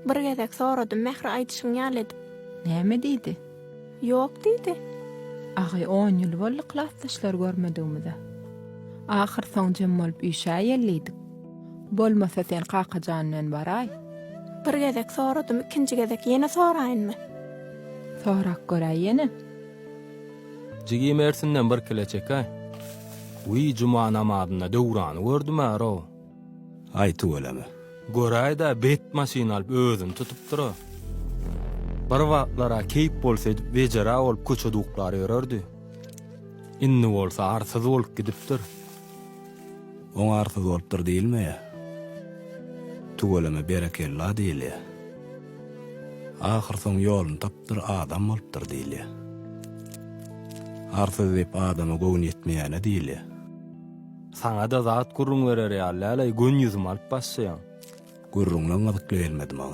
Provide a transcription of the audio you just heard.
Bir gezek soradym, mähre aýdyşyň ýaly edip. Näme diýdi? Ýok diýdi. Ahy 10 ýyl boldy klassdaşlar görmedigimize. Ahir soň jem bolup işe ýellidik. Bolmasa sen kakajanyň baray. Bir gezek soradym, ikinji gezek ýene soraýynmy? Sorak göräý ýene. Jigi Mersinden bir kileçek ay. Wi juma namazyna döwrany gördüm aro. Aýty bolamy. Goraý da bet maşyna alyp özüni tutup dur. Bir wagtlara keýip bolsa bejara bolup köçe duklary görerdi. Inni bolsa arsyz bolup gidipdir. Oň arsyz bolupdyr diýilme. Tu bolamy berekella diýilýär. Ahir soň ýoluny tapdyr adam bolupdyr diýilýär. Arsyz diýip adama göwün ýetmeýäne diýilýär. Saňa da zat gurrun berer ýaly, gün ýüzüm alyp başlaýan. Gurrunlaň adyk gelmedi maňa.